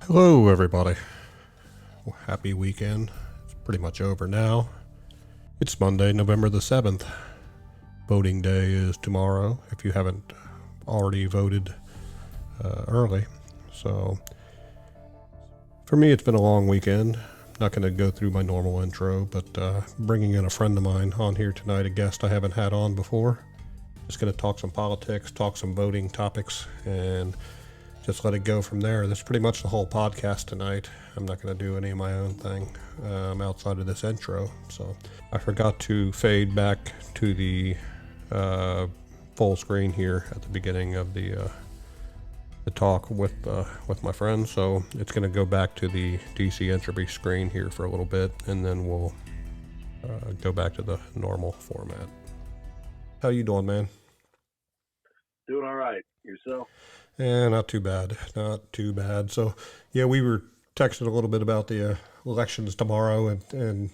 Hello, everybody. Happy weekend. It's pretty much over now. It's Monday, November the 7th. Voting day is tomorrow if you haven't already voted early. So, for me, it's been a long weekend. Not going to go through my normal intro, but bringing in a friend of mine on here tonight, a guest I haven't had on before. Just going to talk some politics, talk some voting topics, and just let it go from there. That's pretty much the whole podcast tonight. I'm not going to do any of my own thing outside of this intro. So I forgot to fade back to the full screen here at the beginning of the talk with my friend. So it's going to go back to the DC entropy screen here for a little bit, and then we'll go back to the normal format. How you doing, man? Doing all right. Yourself? Yeah, not too bad. Not too bad. So, yeah, we were texting a little bit about the elections tomorrow, and and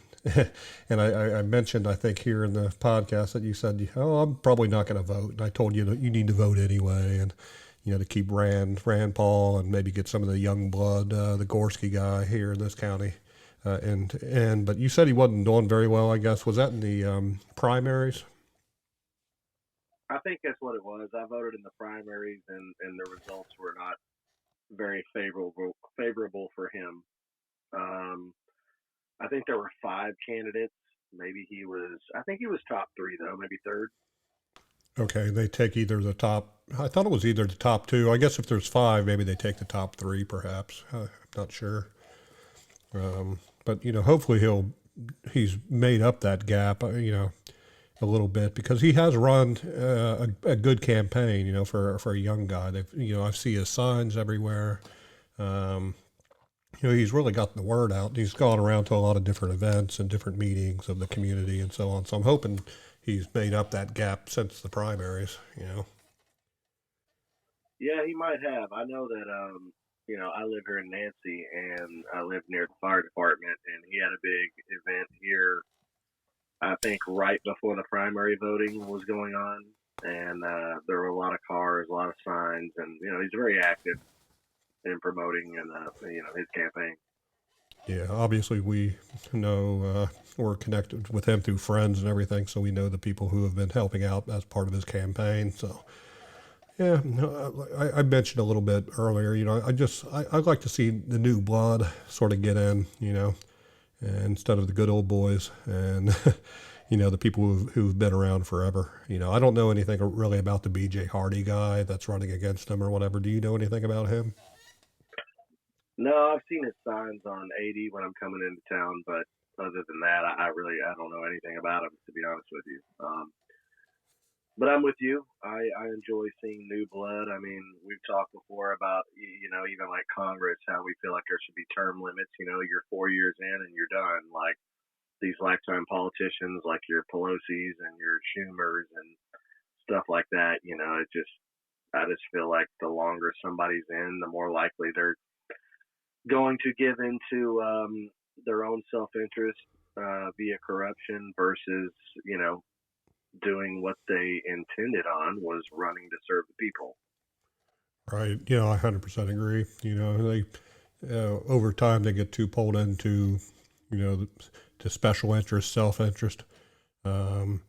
I mentioned, I think, here in the podcast that you said, oh, I'm probably not going to vote. And I told you that you need to vote anyway, and to keep Rand Paul, and maybe get some of the young blood, the Gorski guy here in this county. But you said he wasn't doing very well, I guess. Was that in the primaries? I think that's what it was. I voted in the primaries, and the results were not very favorable for him. I think there were 5 candidates. I think he was top 3, though, maybe third. Okay, they take either the top. I thought it was either the top two. I guess if there's 5, maybe they take the top 3, perhaps. I'm not sure. But hopefully he's made up that gap. A little bit, because he has run a good campaign. For a young guy. I see his signs everywhere. Um, he's really gotten the word out. He's gone around to a lot of different events and different meetings of the community and so on. So I'm hoping he's made up that gap since the primaries. Yeah, he might have. I know that, I live here in Nancy, and I live near the fire department, and he had a big event here, I think, right before the primary voting was going on. And there were a lot of cars, a lot of signs, and, he's very active in promoting and, his campaign. Yeah, obviously we know we're connected with him through friends and everything, so we know the people who have been helping out as part of his campaign. So yeah, no, I mentioned a little bit earlier. I'd like to see the new blood sort of get in. And instead of the good old boys and the people who've been around forever. I don't know anything really about the BJ Hardy guy that's running against him or whatever. Do you know anything about him? No, I've seen his signs on 80 when I'm coming into town, but other than that, I don't know anything about him, to be honest with you. But I'm with you. I enjoy seeing new blood. I mean, we've talked before about, even like Congress, how we feel like there should be term limits. You're 4 years in and you're done. Like these lifetime politicians, like your Pelosi's and your Schumers and stuff like that. I just feel like the longer somebody's in, the more likely they're going to give into their own self-interest via corruption versus, doing what they intended on, was running to serve the people. Right. I 100% agree. They over time they get too pulled into, to special interest, self-interest. Um,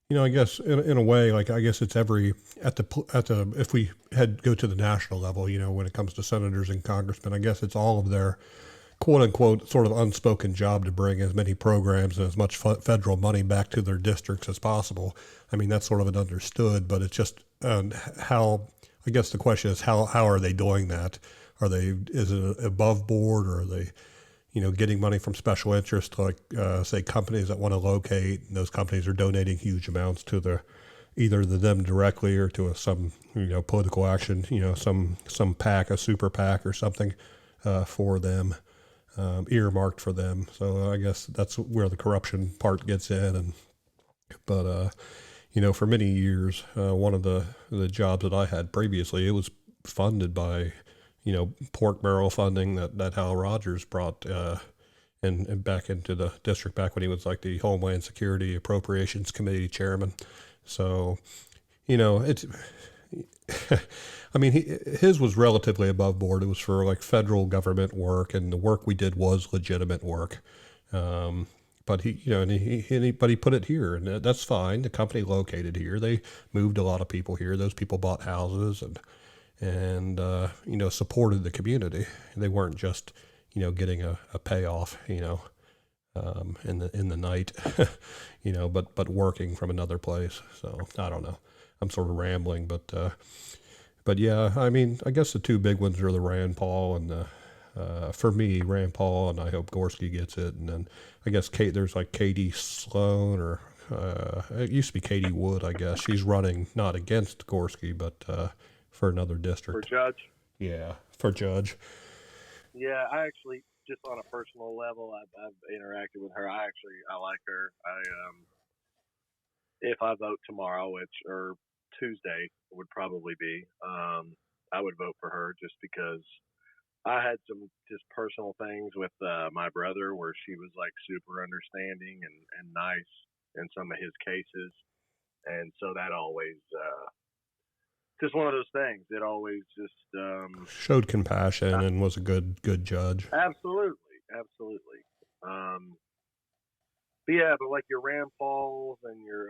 I guess in a way, like I guess it's every at the if we go to the national level, when it comes to senators and congressmen, I guess it's all of their quote unquote sort of unspoken job to bring as many programs and as much federal money back to their districts as possible. I mean, that's sort of an understood, but it's just how. I guess the question is how are they doing that? Is it above board, or are they getting money from special interest, like say companies that want to locate, and those companies are donating huge amounts to either them directly or to some political action, some PAC, a super PAC or something for them, earmarked for them. So I guess that's where the corruption part gets in. But for many years, one of the jobs that I had previously, it was funded by pork barrel funding that Hal Rogers brought and back into the district back when he was like the Homeland Security Appropriations Committee chairman. So, it's I mean, his was relatively above board. It was for like federal government work, and the work we did was legitimate work. Um, but but he put it here, and that's fine. The company located here. They moved a lot of people here. Those people bought houses and supported the community. They weren't just getting a payoff in the night, but working from another place. So I don't know. I'm sort of rambling, but yeah, I mean, I guess the two big ones are the Rand Paul and for me, Rand Paul, and I hope Gorski gets it. And then I guess there's like Katie Sloan, or it used to be Katie Wood, I guess. She's running not against Gorski, but for another For district. judge. Yeah, for judge. Yeah, I actually just on a personal level, I've interacted with her. I like her. If I vote tomorrow, which or Tuesday would probably be, I would vote for her just because I had some just personal things with my brother where she was like super understanding and nice in some of his cases, and so that always just one of those things. It always just Showed compassion and was a good judge. absolutely, absolutely. But yeah, but like your Rand Pauls and your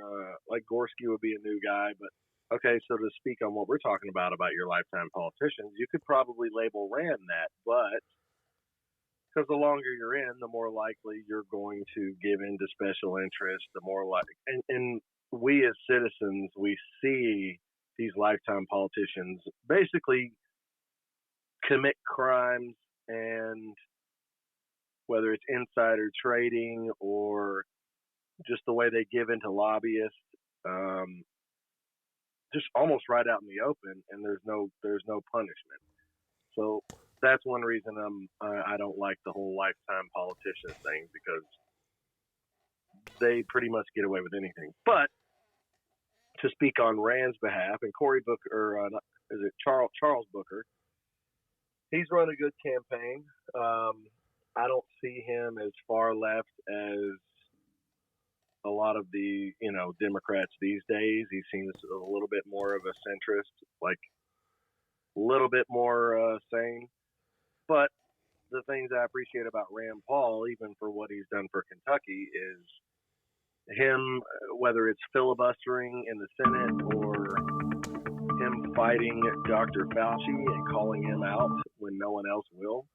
like Gorski would be a new guy, but okay. So to speak on what we're talking about your lifetime politicians, you could probably label Rand that, but because the longer you're in, the more likely you're going to give in to special interests. The more like, and we as citizens, we see these lifetime politicians basically commit crimes, and whether it's insider trading or just the way they give into lobbyists, um, just almost right out in the open, and there's no punishment. So that's one reason I don't like the whole lifetime politicians thing, because they pretty much get away with anything. But to speak on Rand's behalf, and Cory Booker, or is it Charles Booker? He's run a good campaign. I don't see him as far left as a lot of the Democrats these days. He seems a little bit more of a centrist, like a little bit more sane. But the things I appreciate about Rand Paul, even for what he's done for Kentucky, is him, whether it's filibustering in the Senate or him fighting Dr. Fauci and calling him out when no one else will.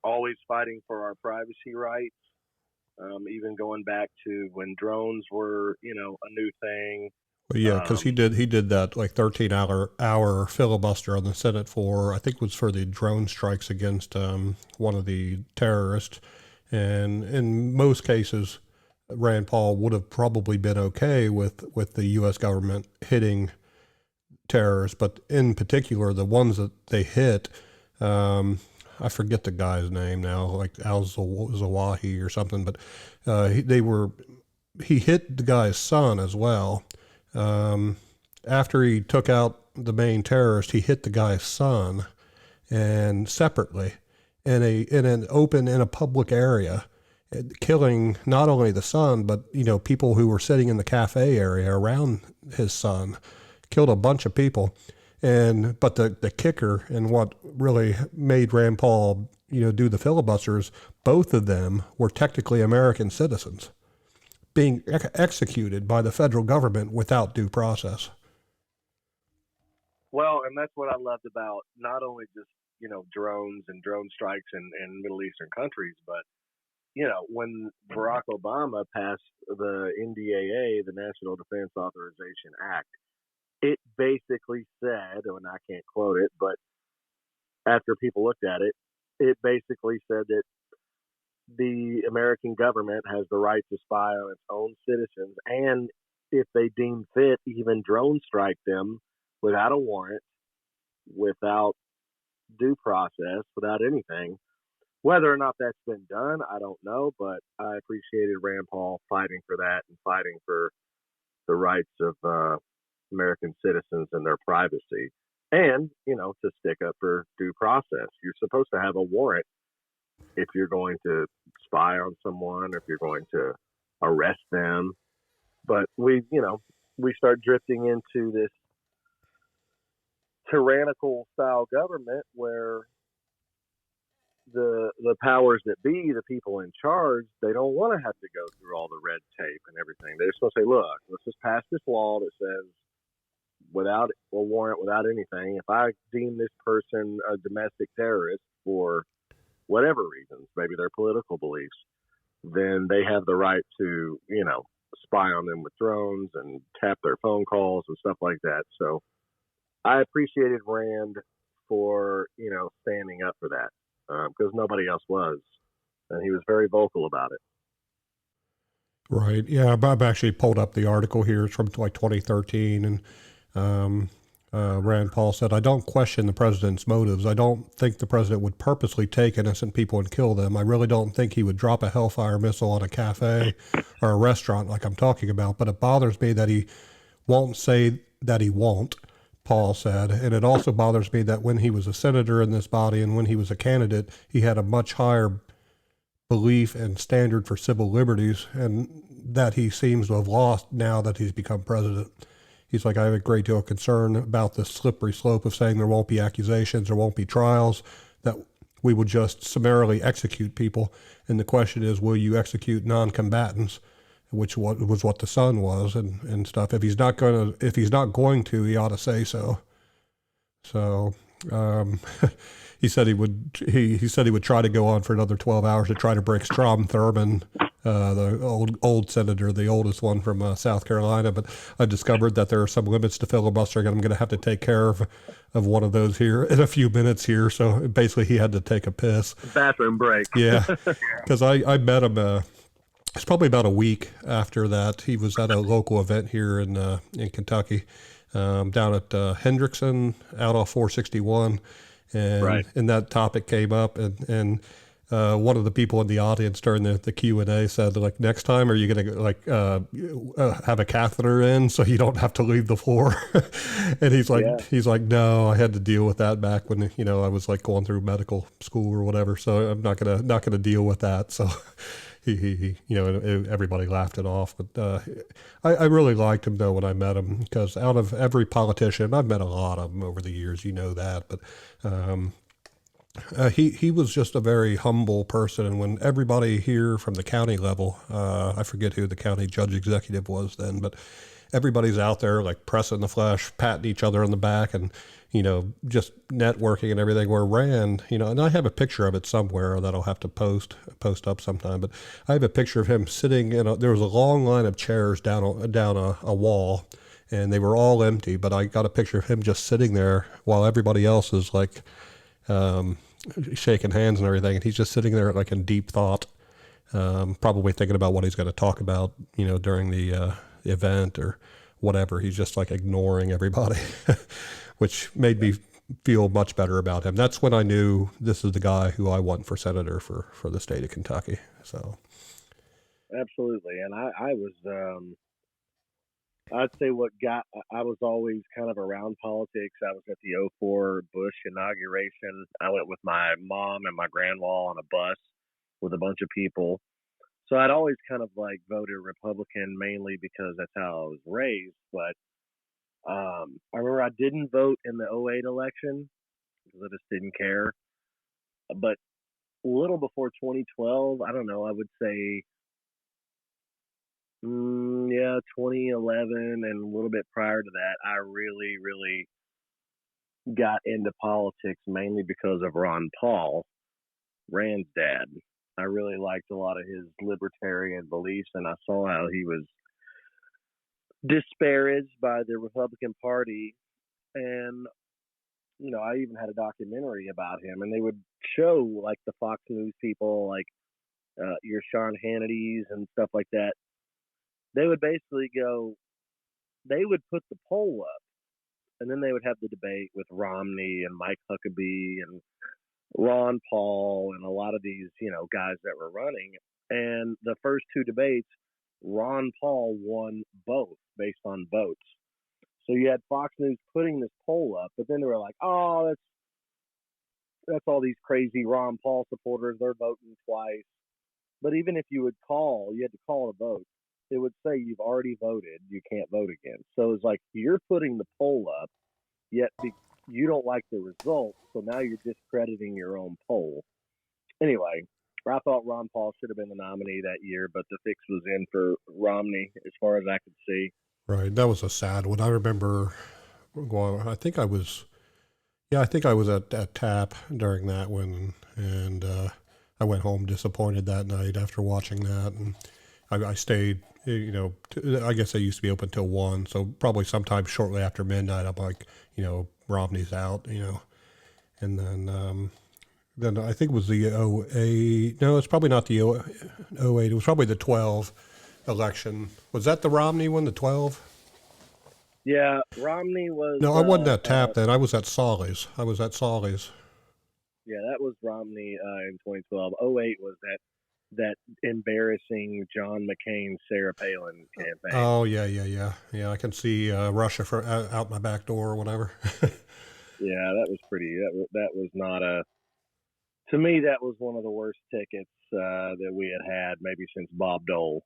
Always fighting for our privacy rights. Even going back to when drones were, a new thing. Well, yeah, because he did that like 13-hour filibuster on the Senate for, I think it was for the drone strikes against one of the terrorists, and in most cases, Rand Paul would have probably been okay with the U.S. government hitting terrorists, but in particular, the ones that they hit, I forget the guy's name now, like Al Zawahi or something, but he hit the guy's son as well. Um, After he took out the main terrorist, he hit the guy's son, and separately in a public area, killing not only the son but people who were sitting in the cafe area around his son. Killed a bunch of people, but the kicker and what really made Rand Paul do the filibusters, both of them were technically American citizens being executed by the federal government without due process. Well, and that's what I loved about not only just drones and drone strikes in Middle Eastern countries, but when Barack Obama passed the NDAA, the National Defense Authorization Act, it basically said, and I can't quote it, but after people looked at it, it basically said that the American government has the right to spy on its own citizens, and if they deem fit, even drone strike them without a warrant, without due process, without anything. Whether or not that's been done, I don't know, but I appreciated Rand Paul fighting for that and fighting for the rights of American citizens and their privacy. And, to stick up for due process. You're supposed to have a warrant if you're going to spy on someone, if you're going to arrest them. But we start drifting into this tyrannical style government where the powers that be, the people in charge, they don't want to have to go through all the red tape and everything. They're just going to say, look, let's just pass this law that says without a warrant, without anything, if I deem this person a domestic terrorist for whatever reasons, maybe their political beliefs, then they have the right to, spy on them with drones and tap their phone calls and stuff like that. So I appreciated Rand for, standing up for that because nobody else was. And he was very vocal about it. Right. Yeah, I've actually pulled up the article here. It's from like 2013, and Rand Paul said, "I don't question the president's motives. I don't think the president would purposely take innocent people and kill them. I really don't think he would drop a Hellfire missile on a cafe or a restaurant like I'm talking about. But it bothers me that he won't say that he won't." Paul said, and it also bothers me that when he was a senator in this body and when he was a candidate, he had a much higher belief and standard for civil liberties, and that he seems to have lost now that he's become president. He's like, I have a great deal of concern about the slippery slope of saying there won't be accusations, there won't be trials, that we will just summarily execute people. And the question is, will you execute non-combatants, which was what the son was and stuff. If he's not going to, he ought to say so. So he said he would. He said he would try to go on for another 12 hours to try to break Strom Thurmond, the old senator, the oldest one from South Carolina. But I discovered that there are some limits to filibustering, and I'm going to have to take care of one of those here in a few minutes here. So basically, he had to take a piss. Bathroom break. Yeah, because I met him. It's probably about a week after that. He was at a local event here in Kentucky, down at Hendrickson, out off 461, and Right. and that topic came up, and one of the people in the audience during the Q&A said, like, next time, are you going to have a catheter in so you don't have to leave the floor? And he's like, no, I had to deal with that back when I was like going through medical school or whatever, so I'm not gonna deal with that. So. He everybody laughed it off, but I really liked him though when I met him, because out of every politician, I've met a lot of them over the years, that, but he was just a very humble person. And when everybody here from the county level, I forget who the county judge executive was then, but everybody's out there like pressing the flesh, patting each other on the back, and just networking and everything. Where Rand, and I have a picture of it somewhere that I'll have to post up sometime. But I have a picture of him sitting there was a long line of chairs down a wall, and they were all empty. But I got a picture of him just sitting there while everybody else is like shaking hands and everything, and he's just sitting there like in deep thought, probably thinking about what he's going to talk about, during the event or whatever. He's just like ignoring everybody. Which made me feel much better about him. That's when I knew this is the guy who I want for senator for the state of Kentucky. So, absolutely. And I was, I'd say I was always kind of around politics. I was at the '04 Bush inauguration. I went with my mom and my grandma on a bus with a bunch of people. So I'd always kind of like voted Republican mainly because that's how I was raised. But I remember I didn't vote in the '08 election because I just didn't care. But a little before 2012, I don't know, I would say, 2011 and a little bit prior to that, I really, really got into politics mainly because of Ron Paul, Rand's dad. I really liked a lot of his libertarian beliefs, and I saw how he was disparaged by the Republican Party. And I even had a documentary about him, and they would show like the Fox News people, like your Sean Hannity's and stuff like that. They would basically they would put the poll up, and then they would have the debate with Romney and Mike Huckabee and Ron Paul and a lot of these, guys that were running. And the first two debates, Ron Paul won both based on votes. So you had Fox News putting this poll up, but then they were like, "Oh, that's all these crazy Ron Paul supporters. They're voting twice." But even if you you had to call to vote. It would say you've already voted. You can't vote again. So it's like you're putting the poll up, yet you don't like the results, so now you're discrediting your own poll. Anyway, I thought Ron Paul should have been the nominee that year, but the fix was in for Romney as far as I could see. Right. That was a sad one. I remember going, I think I was at TAP during that one, and I went home disappointed that night after watching that, and I stayed. I guess they used to be open till 1, so probably sometime shortly after midnight, I'm like, Romney's out, and then I think it was the '08. No, it's probably not the '08. It was probably the 12 election. Was that the Romney one, the 12? Yeah, Romney was. No, I wasn't at TAP then. I was at Solly's. Yeah, that was Romney in 2012. '08 was that embarrassing John McCain, Sarah Palin campaign. Oh, yeah. I can see Russia out my back door or whatever. Yeah, that was pretty. That was not a. To me, that was one of the worst tickets that we had maybe since Bob Dole.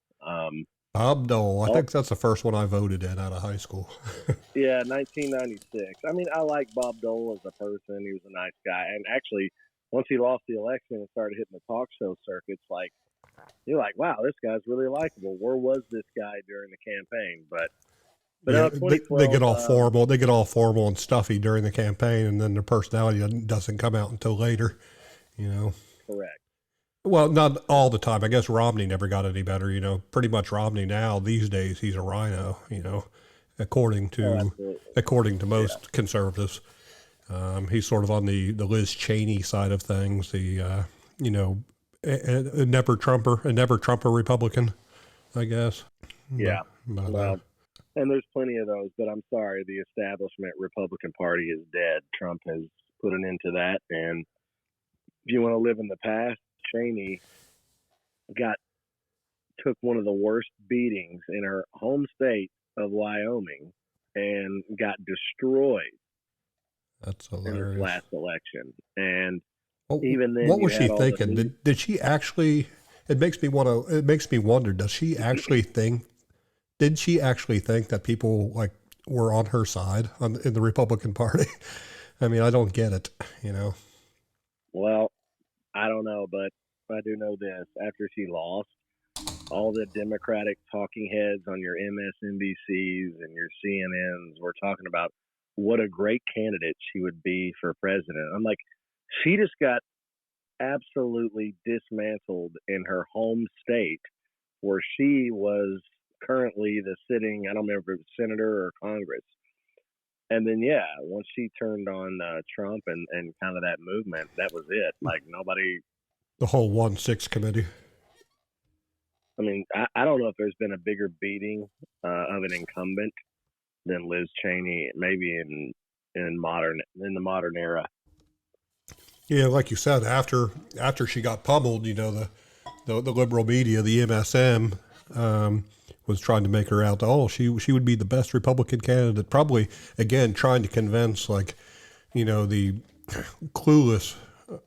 Bob Dole. I think that's the first one I voted in out of high school. Yeah, 1996. I mean, I like Bob Dole as a person. He was a nice guy. And actually, once he lost the election and started hitting the talk show circuits, you're like, wow, this guy's really likable. Where was this guy during the campaign? But yeah, they get all formal. They get all formal and stuffy during the campaign, and then their personality doesn't come out until later. Correct. Well, not all the time. I guess Romney never got any better. Pretty much Romney now these days he's a rhino. According to most conservatives, he's sort of on the Liz Cheney side of things. A never Trumper Republican, I guess. Yeah. Well, and there's plenty of those, but I'm sorry, the establishment Republican Party is dead. Trump has put an end to that, and if you want to live in the past, Cheney took one of the worst beatings in her home state of Wyoming and got destroyed. That's hilarious. In his last election. And even then, what was she thinking? Did she actually? It makes me wonder. Does she actually think? Did she actually think that people were on her side in the Republican Party? I mean, I don't get it. Well, I don't know, but I do know this. After she lost, all the Democratic talking heads on your MSNBCs and your CNNs were talking about what a great candidate she would be for president. I'm like, she just got absolutely dismantled in her home state where she was currently the sitting, I don't remember if it was senator or Congress. And then, once she turned on Trump and kind of that movement, that was it. Nobody. The whole 1-6 committee. I mean, I don't know if there's been a bigger beating of an incumbent than Liz Cheney, maybe in the modern era. Yeah, like you said, after she got pummeled, the liberal media, the MSM, was trying to make her out. She would be the best Republican candidate. Probably again trying to convince the clueless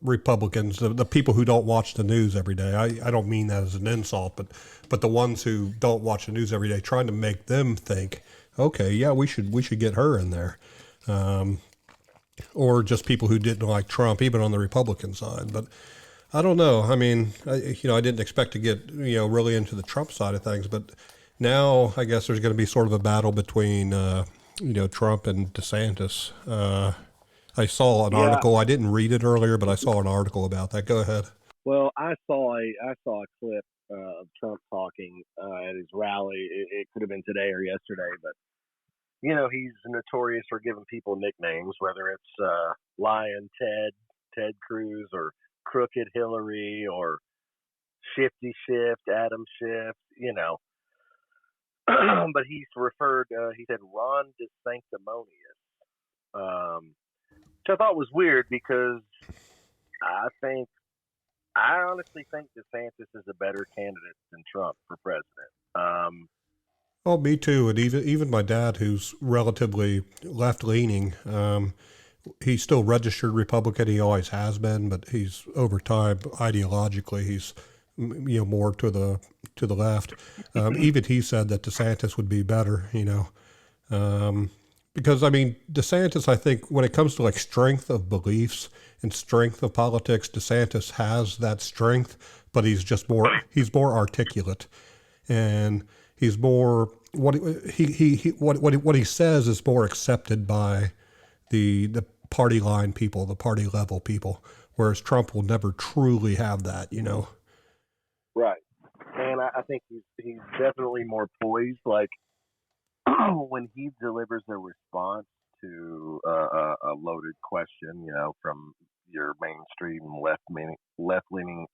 Republicans, the people who don't watch the news every day. I don't mean that as an insult, but the ones who don't watch the news every day, trying to make them think, okay, yeah, we should get her in there. Or just people who didn't like Trump, even on the Republican side. But I don't know. I mean, I didn't expect to get, really into the Trump side of things, but now I guess there's going to be sort of a battle between, Trump and DeSantis. I saw an article. I didn't read it earlier, but I saw an article about that. Go ahead. Well, I saw a clip of Trump talking at his rally. It could have been today or yesterday, but he's notorious for giving people nicknames, whether it's Lion Ted Cruz, or Crooked Hillary, or Shifty Shift, Adam Shift, But he's he said Ron DeSanctimonious, which I thought was weird because I honestly think DeSantis is a better candidate than Trump for president. Oh, me too. And even my dad, who's relatively left-leaning, he's still registered Republican. He always has been, but he's over time ideologically he's more to the left. Even he said that DeSantis would be better. because I mean, DeSantis, I think when it comes to like strength of beliefs and strength of politics, DeSantis has that strength, but he's more articulate, and he's more what he says is more accepted by the party line people, the party level people, whereas Trump will never truly have that, you know. Right. And I think he's definitely more poised. Like when he delivers a response to a loaded question, you know, from your mainstream left leaning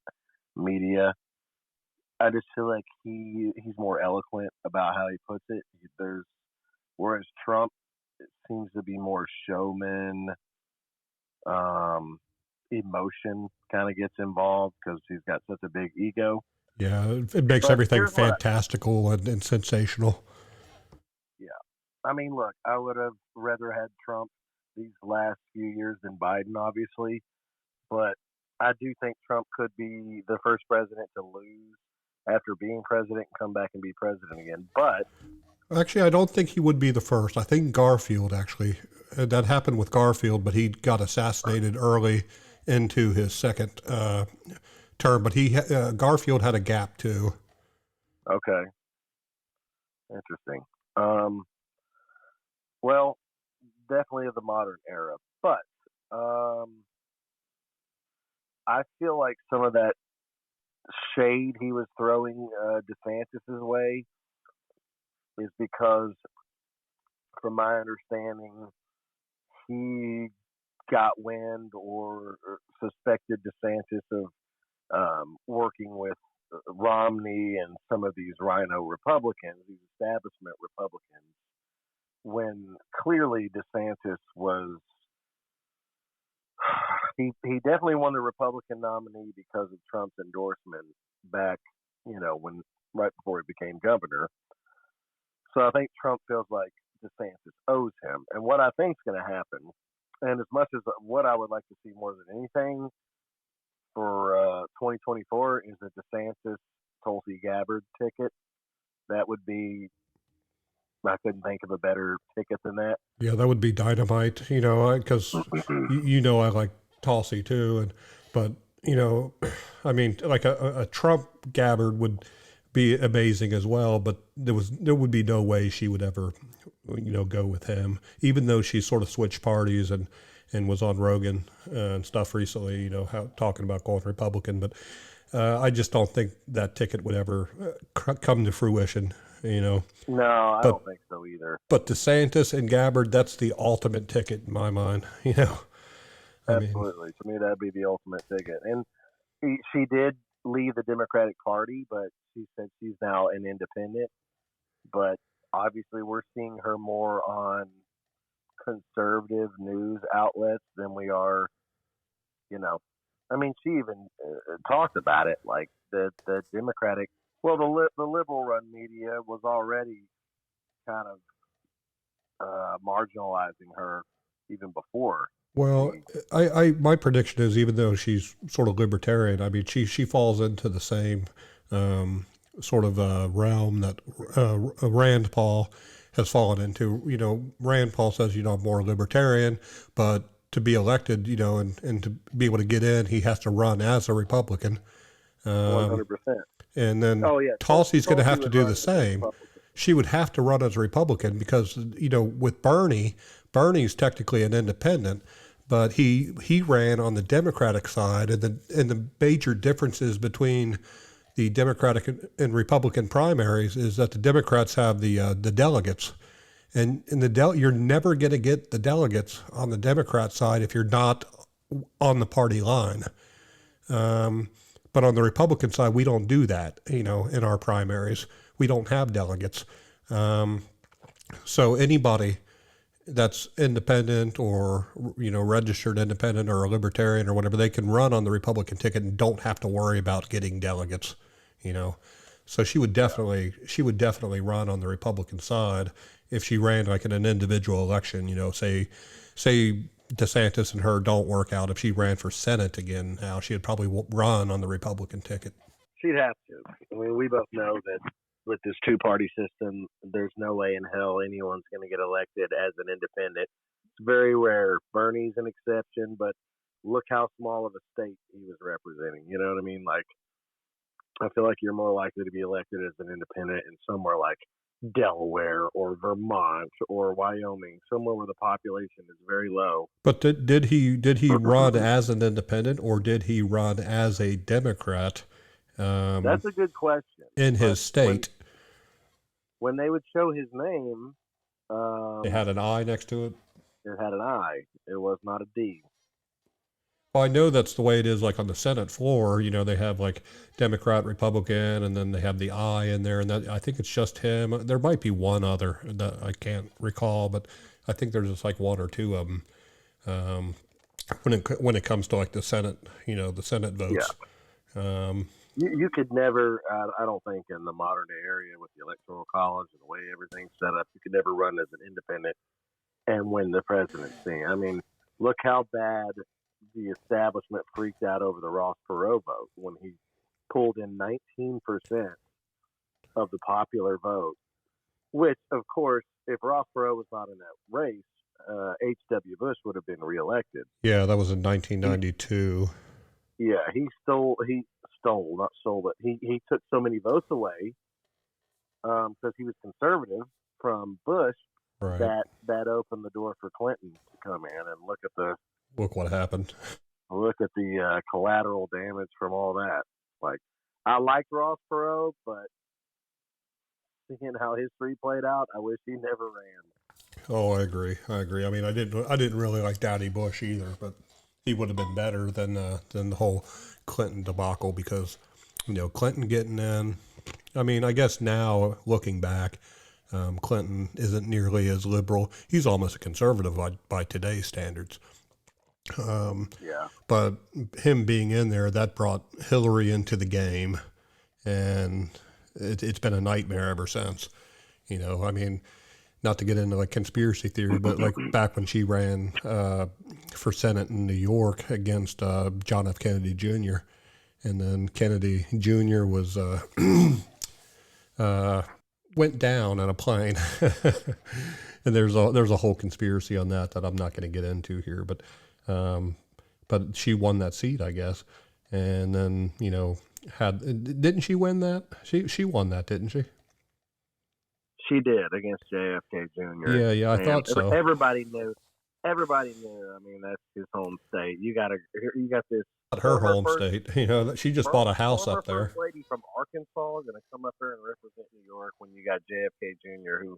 media, I just feel like he's more eloquent about how he puts it. Whereas Trump seems to be more showman. Emotion kind of gets involved because he's got such a big ego. Yeah, it makes But everything here's what fantastical and sensational. yeah. I mean, look, I would have rather had Trump these last few years than Biden, obviously, but I do think Trump could be the first president to lose after being president and come back and be president again. But Actually, I don't think he would be the first. I think Garfield actually that happened with Garfield, but he got assassinated early into his second term. But Garfield had a gap too. okay, interesting. Um, well, definitely of the modern era, but um, I feel like some of that shade he was throwing DeSantis's way is because, from my understanding, he got wind or suspected DeSantis of working with Romney and some of these rhino Republicans, these establishment Republicans, when clearly DeSantis was. He definitely won the Republican nominee because of Trump's endorsement back, you know, when right before he became governor. So I think Trump feels like DeSantis owes him. And what I think is going to happen, and as much as what I would like to see more than anything for 2024 is a DeSantis Tulsi Gabbard ticket. That would be, I couldn't think of a better ticket than that. Yeah, that would be dynamite. You know, because you know I like Tulsi too, but you know, I mean, like a Trump Gabbard would be amazing as well. But there would be no way she would ever, you know, go with him, even though she sort of switched parties and was on Rogan and stuff recently. You know, talking about going Republican, but I just don't think that ticket would ever come to fruition. You know, No, I but don't think so either. but DeSantis and Gabbard, that's the ultimate ticket in my mind. You know, I mean, Absolutely. To me, that'd be the ultimate ticket. And she did leave the Democratic Party, but she said she's now an independent. But obviously, we're seeing her more on conservative news outlets than we are, you know. I mean, she even talked about it, like the Democratic, well, the liberal run media was already kind of marginalizing her even before well, she. my prediction is even though she's sort of libertarian, I mean, she falls into the same sort of realm that Rand Paul has fallen into. You know, Rand Paul says, you know, I'm more libertarian, but to be elected, you know, and to be able to get in, he has to run as a Republican. Um, 100%. and then Oh yeah, Tulsi's going to Tulsi have to would do the run as a same. Republican. She would have to run as a Republican because, you know, with Bernie's technically an independent, but he ran on the Democratic side, and the major differences between the Democratic and Republican primaries is that the Democrats have the delegates, and you're never going to get the delegates on the Democrat side if you're not on the party line. But on the Republican side, we don't do that. You know, in our primaries, we don't have delegates. So anybody that's independent or, you know, registered independent or a libertarian or whatever, they can run on the Republican ticket and don't have to worry about getting delegates. You know, so she would definitely run on the Republican side if she ran like in an individual election. You know, say DeSantis and her don't work out. If she ran for Senate again now, she'd probably run on the Republican ticket. She'd have to. I mean, we both know that with this two-party system, there's no way in hell anyone's going to get elected as an independent. It's very rare. Bernie's an exception, but look how small of a state he was representing. You know what I mean? Like, I feel like you're more likely to be elected as an independent in somewhere like Delaware or Vermont or Wyoming, somewhere where the population is very low. But did he run as an independent, or did he run as a Democrat? That's a good question. In his state, when they would show his name, it had an I next to it. It had an I. It was not a D. Well, I know that's the way it is, like on the Senate floor. You know, they have like Democrat, Republican, and then they have the I in there, and that, I think it's just him. There might be one other that I can't recall, but I think there's just like one or two of them. When it comes to like the Senate, you know, the Senate votes. Yeah. You could never, I don't think, in the modern day area with the Electoral College and the way everything's set up, you could never run as an independent and win the presidency. I mean, look how bad the establishment freaked out over the Ross Perot vote when he pulled in 19% of the popular vote, which, of course, if Ross Perot was not in that race, H.W. Bush would have been reelected. Yeah, that was in 1992. He took so many votes away because he was conservative from Bush, right, that opened the door for Clinton to come in, and look what happened. Look at the collateral damage from all that. Like, I liked Ross Perot, but seeing how history played out, I wish he never ran. Oh, I agree. I mean, I didn't really like Daddy Bush either, but he would have been better than the whole Clinton debacle, because, you know, Clinton getting in. I mean, I guess now looking back, Clinton isn't nearly as liberal. He's almost a conservative by today's standards. But him being in there, that brought Hillary into the game, and it's been a nightmare ever since. You know, I mean, not to get into like conspiracy theory, but like back when she ran for Senate in New York against John F. Kennedy Jr., and then Kennedy Jr. was went down on a plane, and there's a whole conspiracy on that I'm not going to get into here, but she won that seat, I guess, and then, you know, didn't she win that? She won that, didn't she? She did, against JFK Jr. Yeah, I thought so. Everybody knew. I mean, that's his home state. You got this. Her home state. You know, she just bought a house up there. First lady from Arkansas is going to come up here and represent New York when you got JFK Jr., who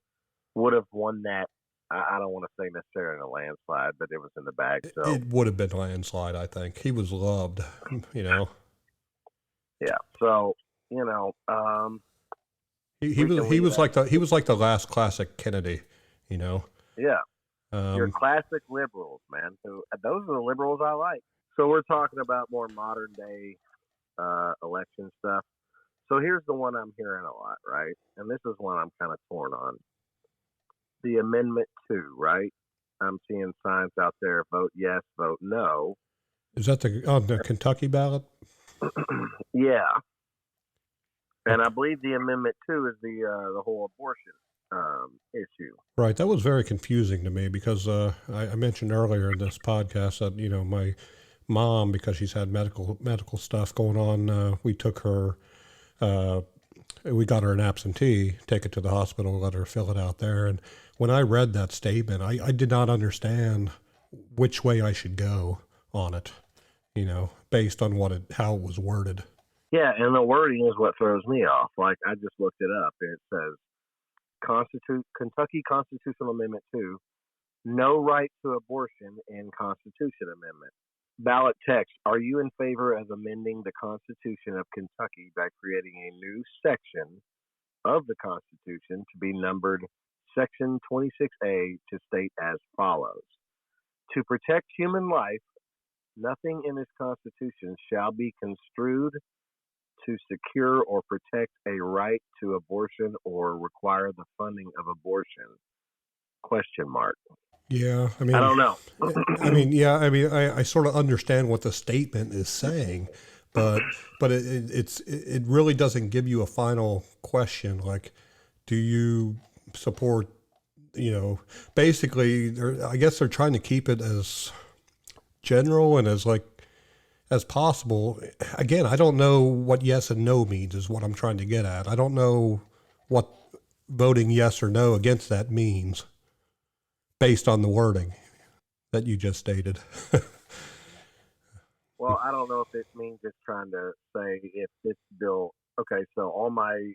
would have won that. I don't want to say necessarily in a landslide, but it was in the bag. So it would have been a landslide, I think. He was loved, you know. Yeah. So, you know, he was like the last classic Kennedy, you know. Yeah. Your classic liberals, man. So those are the liberals I like. So we're talking about more modern day election stuff. So here's the one I'm hearing a lot, right? And this is one I'm kind of torn on. The Amendment 2, right? I'm seeing signs out there, vote yes, vote no. Is that the Kentucky ballot? Yeah. And I believe the Amendment 2 is the whole abortion issue. Right. That was very confusing to me, because I mentioned earlier in this podcast that, you know, my mom, because she's had medical stuff going on, we took her, we got her an absentee, take it to the hospital, let her fill it out there. And when I read that statement, I did not understand which way I should go on it, you know, based on how it was worded. Yeah, and the wording is what throws me off. Like, I just looked it up, and it says, Kentucky Constitutional Amendment 2, no right to abortion in Constitution Amendment. Ballot text, are you in favor of amending the Constitution of Kentucky by creating a new section of the Constitution to be numbered Section 26A to state as follows? To protect human life, nothing in this Constitution shall be construed to secure or protect a right to abortion or require the funding of abortion? Question mark. Yeah, I mean, I don't know. I mean, yeah, I mean, I sort of understand what the statement is saying, but it really doesn't give you a final question like, do you support, basically I guess they're trying to keep it as general and as like as possible. Again, I don't know what yes and no means is what I'm trying to get at. I don't know what voting yes or no against that means based on the wording that you just stated. Well, I don't know if it means it's trying to say if this bill. Okay, so all my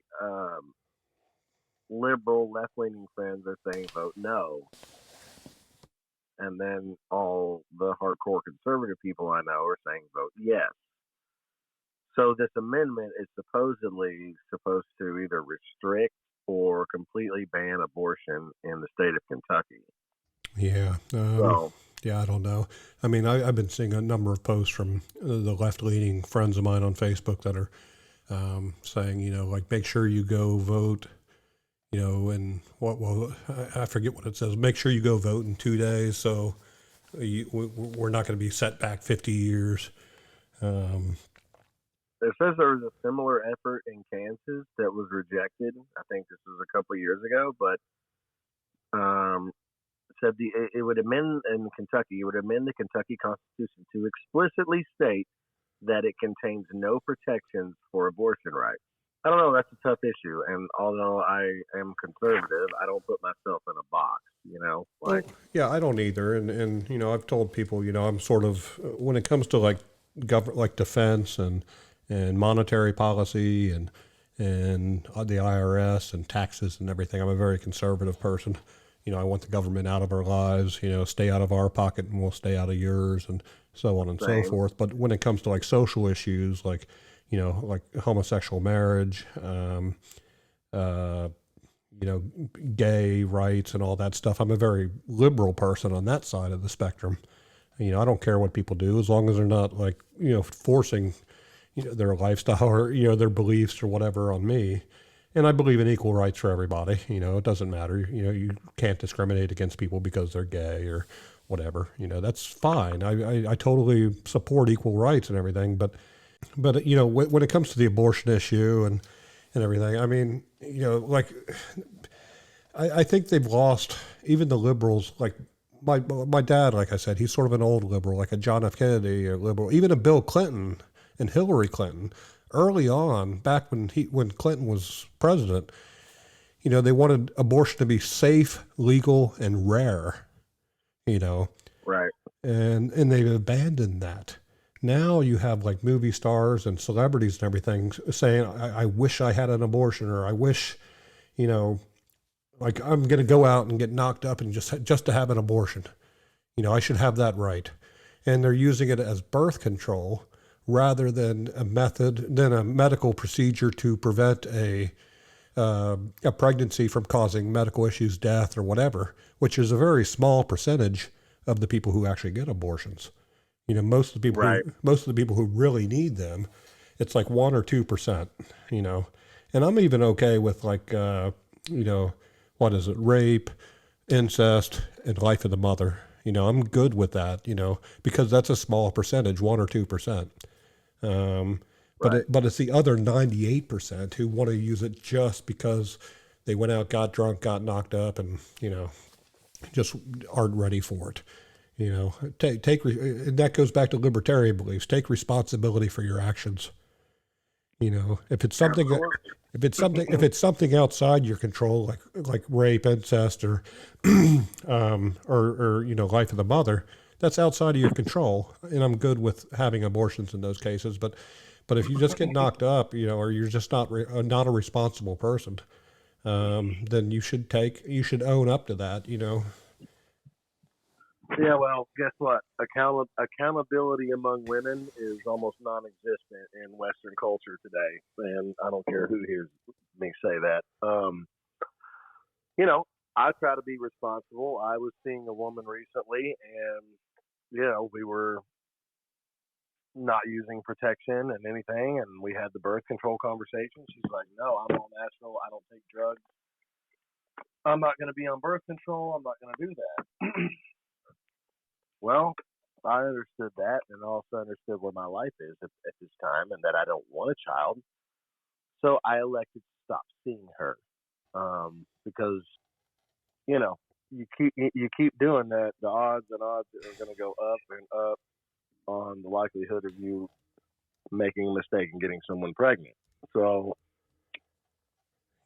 liberal left leaning friends are saying vote no, and then all the hardcore conservative people I know are saying vote yes. So this amendment is supposedly supposed to either restrict or completely ban abortion in the state of Kentucky. Yeah. So Yeah, I don't know. I mean, I've been seeing a number of posts from the left leaning friends of mine on Facebook that are saying, like, make sure you go vote, and well, I forget what it says. Make sure you go vote in 2 days. So we're not going to be set back 50 years. it says there was a similar effort in Kansas that was rejected. I think this was a couple of years ago, but said it would amend in Kentucky. It would amend the Kentucky Constitution to explicitly state that it contains no protections for abortion rights. I don't know. That's a tough issue, and although I am conservative, I don't put myself in a box. Well, yeah, I don't either. And I've told people, I'm sort of, when it comes to like government, like defense and monetary policy and the IRS and taxes and everything, I'm a very conservative person. I want the government out of our lives, stay out of our pocket and we'll stay out of yours and so on and so forth. But when it comes to like social issues, like, like homosexual marriage, uh, gay rights and all that stuff, I'm a very liberal person on that side of the spectrum. I don't care what people do as long as they're not like, forcing, their lifestyle or, their beliefs or whatever on me. And I believe in equal rights for everybody. It doesn't matter. You can't discriminate against people because they're gay or whatever. That's fine. I totally support equal rights and everything. But when it comes to the abortion issue and everything, I mean, like, I think they've lost, even the liberals, like my dad, like I said, he's sort of an old liberal, like a John F. Kennedy a liberal, even a Bill Clinton and Hillary Clinton. Early on, back when Clinton was president, they wanted abortion to be safe, legal, and rare. Right. And they've abandoned that. Now you have like movie stars and celebrities and everything saying, I wish I had an abortion, or I wish, like I'm going to go out and get knocked up and just to have an abortion. I should have that right. And they're using it as birth control rather than a medical procedure to prevent a pregnancy from causing medical issues, death, or whatever, which is a very small percentage of the people who actually get abortions. Most of the people, Right. most of the people who really need them, it's like 1 or 2%. And I'm even okay with like, what is it, rape, incest, and life of the mother. I'm good with that. Because that's a small percentage, 1 or 2%. But it's the other 98% who want to use it just because they went out, got drunk, got knocked up, and just aren't ready for it. And that goes back to libertarian beliefs. Take responsibility for your actions. If it's something if it's something outside your control, like rape, incest, or or life of the mother, that's outside of your control. And I'm good with having abortions in those cases. But if you just get knocked up, or you're just not a responsible person, then you should own up to that. Yeah, well, guess what? Accountability among women is almost non-existent in Western culture today, and I don't care who hears me say that. I try to be responsible. I was seeing a woman recently, and we were not using protection and anything, and we had the birth control conversation. She's like, "No, I'm all natural. I don't take drugs. I'm not going to be on birth control. I'm not going to do that." Well, I understood that, and also understood where my life is at this time, and that I don't want a child. So I elected to stop seeing her, because you know you keep doing that, the odds and odds are going to go up and up on the likelihood of you making a mistake and getting someone pregnant. So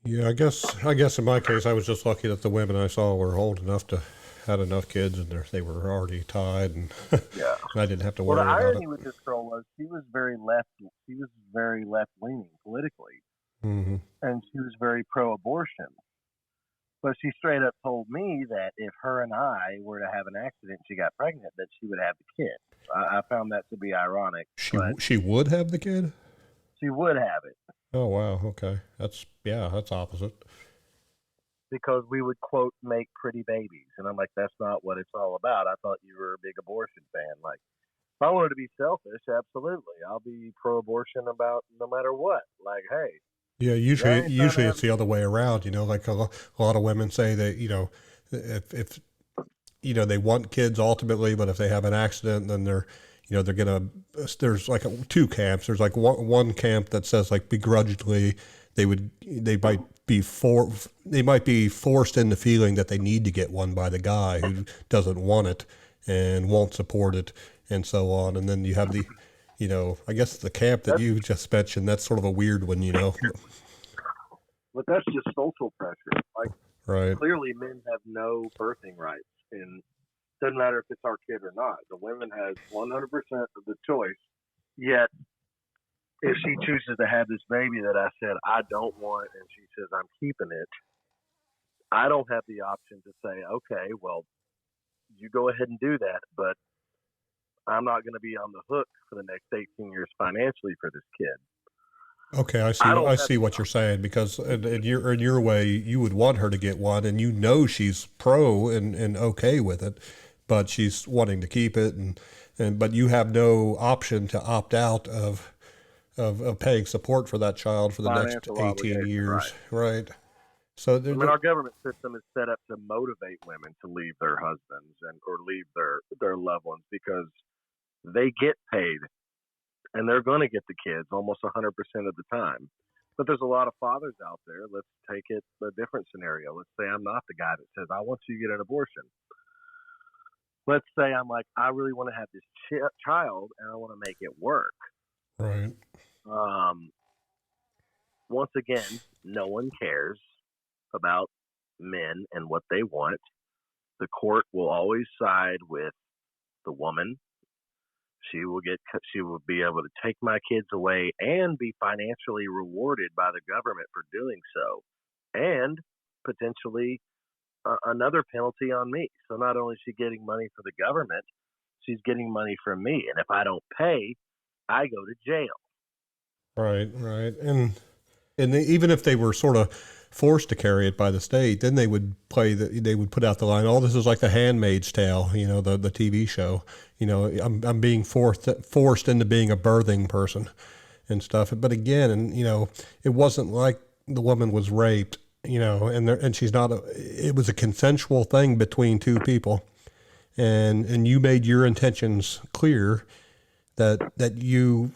Yeah, I guess in my case, I was just lucky that the women I saw were old enough to had enough kids, and they were already tied, and yeah. I didn't have to Well, the worry about it. irony with this girl was she was very left. She was very left leaning politically, Hmm. and she was very pro-abortion. But she straight up told me that if her and I were to have an accident, and she got pregnant, that she would have the kid. I found that to be ironic, but She would have the kid. she would have it Oh wow, okay, that's opposite. because we would quote make pretty babies, and I'm like, that's not what it's all about. I thought you were a big abortion fan. Like, if I wanted to be selfish, absolutely, I'll be pro-abortion about no matter what. Like, hey, Yeah, y'all ain't trying to usually have it's the other way around. Like a lot of women say that if they want kids ultimately, but if they have an accident, then they're gonna. There's like two camps. There's like one camp that says like begrudgingly they might be forced into feeling that they need to get one by the guy who doesn't want it and won't support it and so on. And then you have I guess the camp that that's you just mentioned. That's sort of a weird one. but that's just social pressure. Like, Right. clearly men have no birthing rights, and it doesn't matter if it's our kid or not. The woman has 100% of the choice. Yet, if she chooses to have this baby that I said I don't want, and she says I'm keeping it, I don't have the option to say, okay, well, you go ahead and do that, but I'm not going to be on the hook for the next 18 years financially for this kid. Okay, I I see. don't I have see what you're saying because in your way, you would want her to get one, and she's pro and okay with it, but she's wanting to keep it, but you have no option to opt out of paying support for that child for the next financial 18 obligation, years, right? right? So I mean, our government system is set up to motivate women to leave their husbands and or leave their loved ones because they get paid and they're going to get the kids almost 100% of the time. But there's a lot of fathers out there. Let's take it a different scenario. Let's say I'm not the guy that says I want you to get an abortion. Let's say I'm like, I really want to have this child and I want to make it work. right, Um, Once again, no one cares about men and what they want. The court will always side with the woman. She will be able to take my kids away and be financially rewarded by the government for doing so, and potentially another penalty on me. So not only is she getting money from the government, she's getting money from me, and if I don't pay, I go to jail. right, and even if they were sort of forced to carry it by the state, then they would put out the line, "Oh, this is like The Handmaid's Tale," the TV show. I'm being forced into being a birthing person and stuff. But again, it wasn't like the woman was raped, and she's not. It was a consensual thing between two people, and you made your intentions clear that you.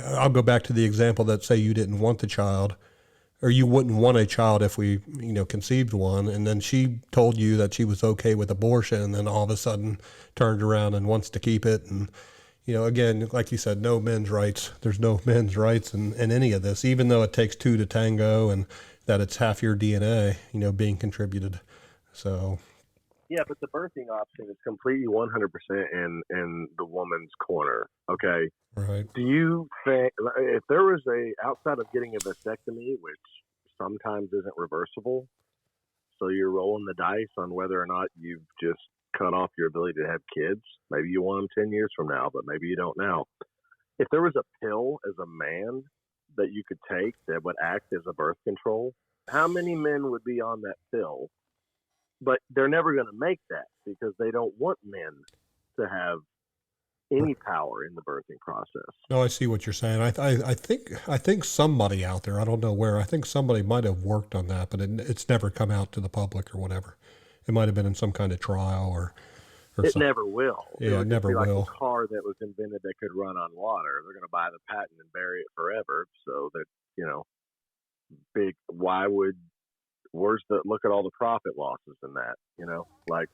I'll go back to the example that say you didn't want the child, or you wouldn't want a child if we, conceived one, and then she told you that she was okay with abortion, and then all of a sudden turned around and wants to keep it, and again, like you said, no men's rights. There's no men's rights in any of this, even though it takes two to tango, and that it's half your DNA, being contributed. So Yeah, but the birthing option is completely 100% in the woman's corner. Okay. right, Do you think if there was outside of getting a vasectomy, which sometimes isn't reversible, so you're rolling the dice on whether or not you've just cut off your ability to have kids? Maybe you want them 10 years from now, but maybe you don't now. If there was a pill as a man that you could take that would act as a birth control, how many men would be on that pill? But they're never going to make that because they don't want men to have any power in the birthing process. no, I see what you're saying. I think somebody out there, I don't know where. I think somebody might have worked on that, but it's never come out to the public or whatever. It might have been in some kind of trial or or It something. never will. It Yeah, it would just never be like a will. car that was invented that could run on water. They're going to buy the patent and bury it forever. So that, you know, big, why would, where's the, look at all the profit losses in that, you know? Like,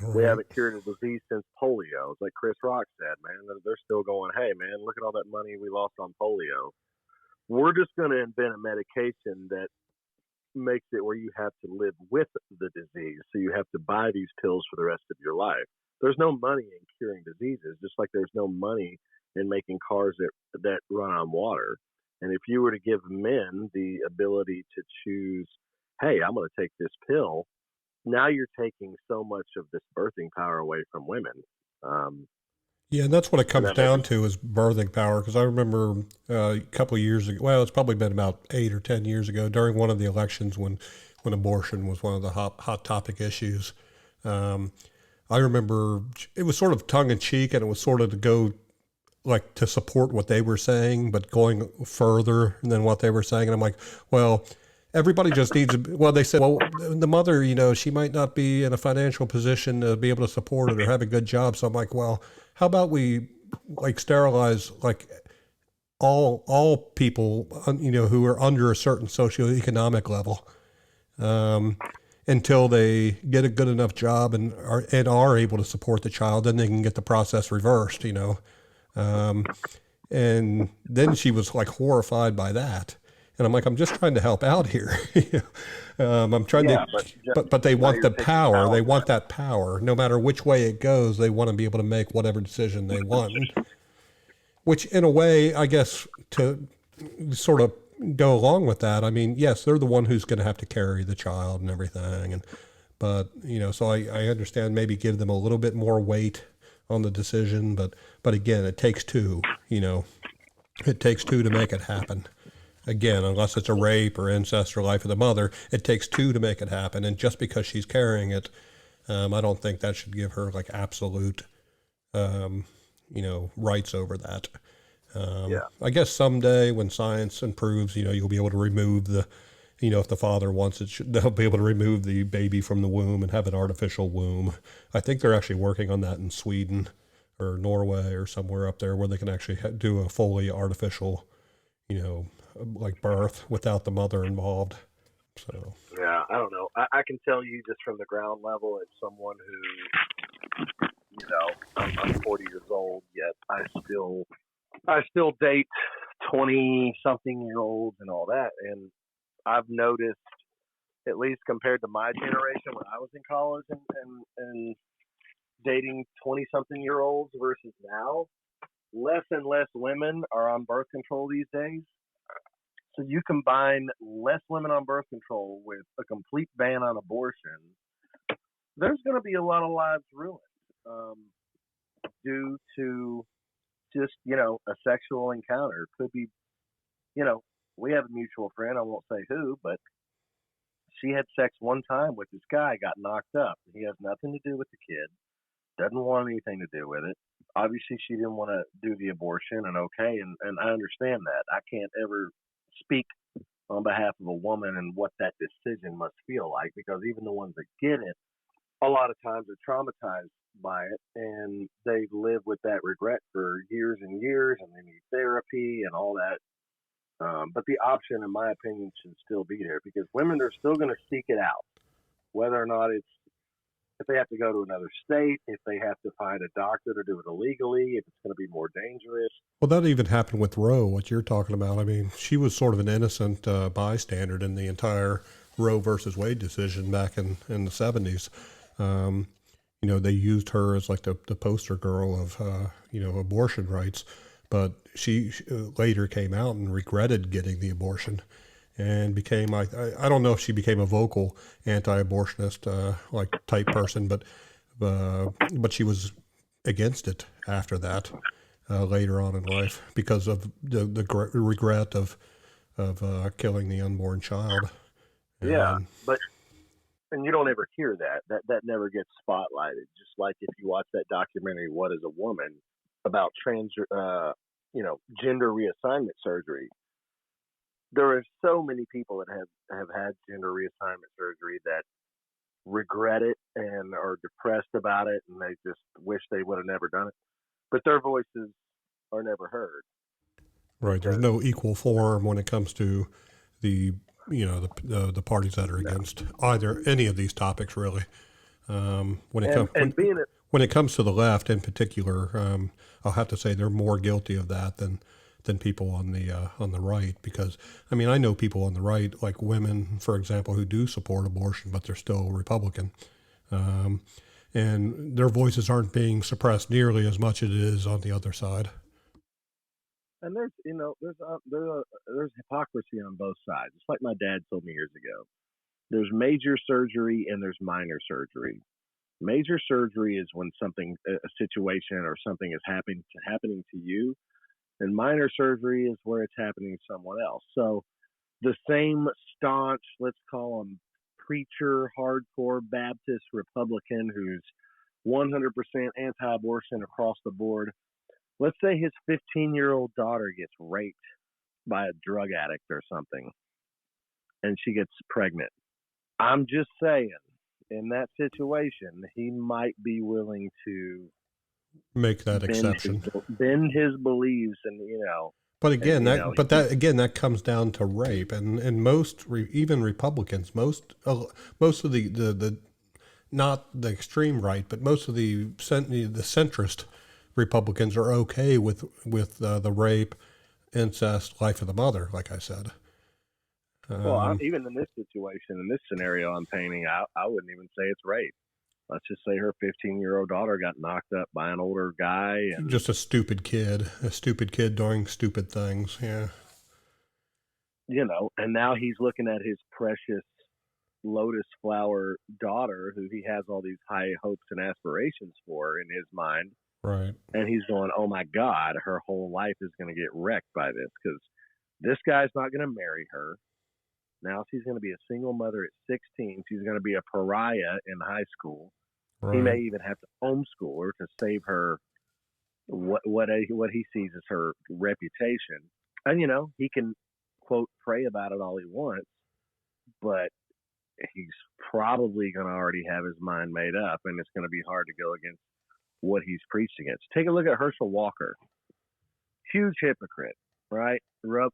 we Right. haven't cured a disease since polio. It's like Chris Rock said, man. They're still going, hey, man, look at all that money we lost on polio. We're just going to invent a medication that makes it where you have to live with the disease. So you have to buy these pills for the rest of your life. There's no money in curing diseases, just like there's no money in making cars that run on water. And if you were to give men the ability to choose, hey, I'm going to take this pill, now you're taking so much of this birthing power away from women. Um, Yeah, and that's what it and comes that makes down to is birthing power. Because I remember a couple of years ago, well, it's probably been about 8 or 10 years ago, during one of the elections when abortion was one of the hot topic issues. Um, I remember it was sort of tongue in cheek, and it was sort of to go like to support what they were saying, but going further than what they were saying. And I'm like, well, everybody just needs. Well, they said, well, the mother, she might not be in a financial position to be able to support it or have a good job. So I'm like, well, how about we like sterilize like all people, who are under a certain socioeconomic level, um, until they get a good enough job and are able to support the child, then they can get the process reversed. Um, and then she was like horrified by that. And I'm like, I'm just trying to help out here. I'm trying to, yeah, but but they now want you're the taking power. power They away. want that power. No matter which way it goes, they want to be able to make whatever decision they want. Which, in a way, I guess, to sort of go along with that, I mean, yes, they're the one who's going to have to carry the child and everything. But so I understand, maybe give them a little bit more weight on the decision. But again, it takes two. It takes two to make it happen. Again, unless it's a rape or incest or life of the mother, it takes two to make it happen. And just because she's carrying it, I don't think that should give her like absolute, um, rights over that. Yeah. I guess someday when science improves, you'll be able to remove if the father wants it, they'll be able to remove the baby from the womb and have an artificial womb. I think they're actually working on that in Sweden or Norway or somewhere up there where they can actually do a fully artificial, you know, like birth without the mother involved. So, Yeah, I don't know. I can tell you just from the ground level, as someone who, I'm 40 years old, yet I still date 20 something year olds and all that. And I've noticed, at least compared to my generation when I was in college and dating 20 something year olds versus now, less and less women are on birth control these days. So you combine less women on birth control with a complete ban on abortion, there's going to be a lot of lives ruined, um, due to just, a sexual encounter. Could be, you know, we have a mutual friend, I won't say who, but she had sex one time with this guy, got knocked up. He has nothing to do with the kid, doesn't want anything to do with it. Obviously, she didn't want to do the abortion, and okay, and I understand that. I can't ever speak on behalf of a woman and what that decision must feel like, because even the ones that get it, a lot of times are traumatized by it, and they live with that regret for years and years, and they need therapy and all that. But the option, in my opinion, should still be there, because women are still going to seek it out, whether or not it's, if they have to go to another state, if they have to find a doctor to do it illegally, if it's going to be more dangerous. well, that even happened with Roe, what you're talking about. I mean, she was sort of an innocent bystander in the entire Roe versus Wade decision back in the 70s. Um, they used her as like the poster girl of, abortion rights. But she later came out and regretted getting the abortion and became, I don't know if she became a vocal anti-abortionist like type person, but she was against it after that later on in life because of the regret of killing the unborn child. Yeah, And but and you don't ever hear that. That never gets spotlighted. Just like if you watch that documentary, "What Is a Woman," about gender reassignment surgery. There are so many people that have had gender reassignment surgery that regret it and are depressed about it, and they just wish they would have never done it. But their voices are never heard Right. There's because no equal forum when it comes to the the parties that are no. against either any of these topics really. When it comes And being it, when it comes to the left in particular, I'll have to say they're more guilty of that than people on the right, because I mean I know people on the right, like women for example, who do support abortion but they're still Republican, um, and their voices aren't being suppressed nearly as much as it is on the other side. and there's there's hypocrisy on both sides. It's like my dad told me years ago. There's major surgery and there's minor surgery. Major surgery is when something, a situation or something is happening to you, and minor surgery is where it's happening to someone else. So the same staunch, let's call him preacher, hardcore Baptist Republican who's 100% anti-abortion across the board. Let's say his 15-year-old daughter gets raped by a drug addict or something, and she gets pregnant. I'm just saying, in that situation, he might be willing to Make that exception. bend his beliefs, and But and again, that comes down to rape, and most even Republicans, most of the not the extreme right, but most of the centrist Republicans are okay with the rape, incest, life of the mother, like I said. well, even in this situation, in this scenario I'm painting, I wouldn't even say it's rape. Let's just say her 15-year-old daughter got knocked up by an older guy, and Just a stupid kid doing stupid things. Yeah, and now he's looking at his precious lotus flower daughter, who he has all these high hopes and aspirations for in his mind, right. and he's going, "Oh my God, her whole life is going to get wrecked by this because this guy's not going to marry her. Now she's going to be a single mother at 16. She's going to be a pariah in high school. He may Right. even have to homeschool her to save her what he sees as her reputation. And he can quote pray about it all he wants, but he's probably going to already have his mind made up, and it's going to be hard to go against what he's preached against. Take a look at Herschel Walker, huge hypocrite, right?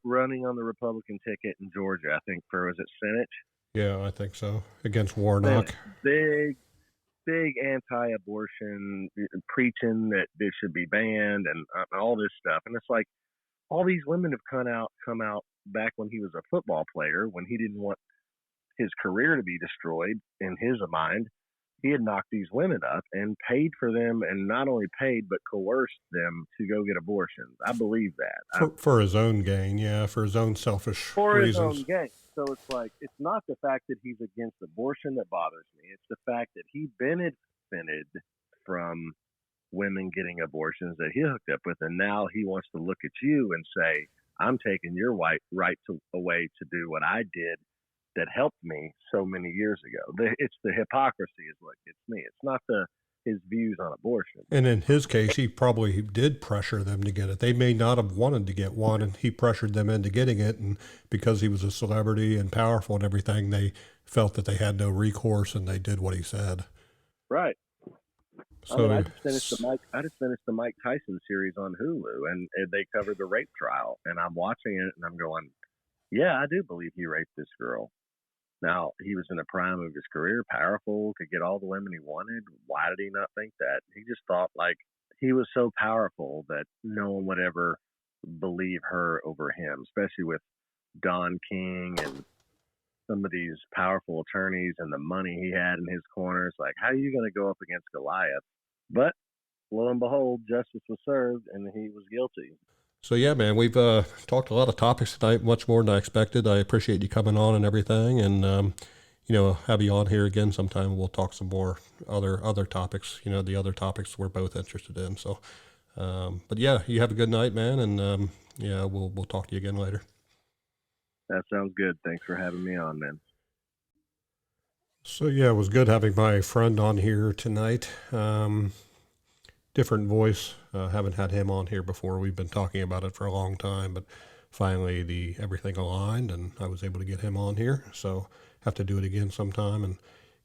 Running on the Republican ticket in Georgia, I think was it Senate? Yeah, I think so. Against Man, Warnock. big anti-abortion, preaching that this should be banned and all this stuff. And it's like all these women have come out back when he was a football player, when he didn't want his career to be destroyed in his mind. He had knocked these women up and paid for them, and not only paid but coerced them to go get abortions. I believe that. For his own gain, yeah, for his own selfish For his own reasons. gain. So it's like, it's not the fact that he's against abortion that bothers me. It's the fact that he benefited from women getting abortions that he hooked up with, and now he wants to look at you and say, I'm taking your right away to do what I did that helped me so many years ago. It's the hypocrisy is what gets me. It's not his views on abortion. And in his case, he probably did pressure them to get it. They may not have wanted to get one, and he pressured them into getting it. And because he was a celebrity and powerful and everything, they felt that they had no recourse, and they did what he said. Right. So I just finished the Mike Tyson series on Hulu, and they covered the rape trial. And I'm watching it, and I'm going, yeah, I do believe he raped this girl. Now, he was in the prime of his career, powerful, could get all the women he wanted. Why did he not think that? He just thought like he was so powerful that no one would ever believe her over him, especially with Don King and some of these powerful attorneys and the money he had in his corners. Like, how are you going to go up against Goliath? But lo and behold, justice was served, and he was guilty. So yeah, man, we've talked a lot of topics tonight, much more than I expected. I appreciate you coming on and everything, and have you on here again sometime. We'll talk some more other topics. The other topics we're both interested in. So, but yeah, you have a good night, man, and yeah, we'll talk to you again later. That sounds good. Thanks for having me on, man. So yeah, it was good having my friend on here tonight. Different voice. Haven't had him on here before. We've been talking about it for a long time, but finally everything aligned, and I was able to get him on here. So have to do it again sometime and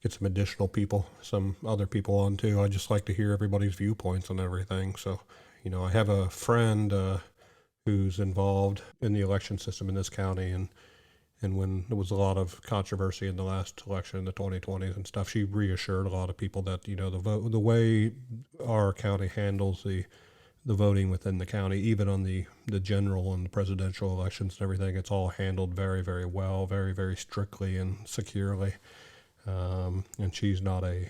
get some additional people, some other people on too. I just like to hear everybody's viewpoints on everything. So, I have a friend who's involved in the election system in this county, and when there was a lot of controversy in the last election in the 2020s and stuff, she reassured a lot of people that the way our county handles the voting within the county, even on the general and the presidential elections and everything, it's all handled very, very well, very, very strictly and securely. And she's not a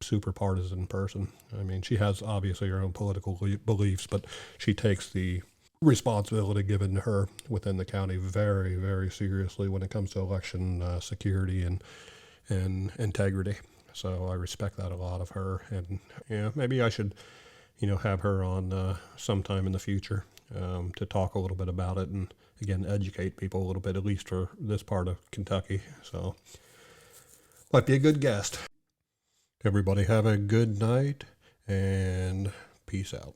super partisan person. I mean, she has obviously her own political beliefs, but she takes the responsibility given to her within the county very, very seriously when it comes to election security and integrity. So I respect that a lot of her, and maybe I should, have her on sometime in the future to talk a little bit about it and again educate people a little bit, at least for this part of Kentucky. So might be a good guest. Everybody have a good night and peace out.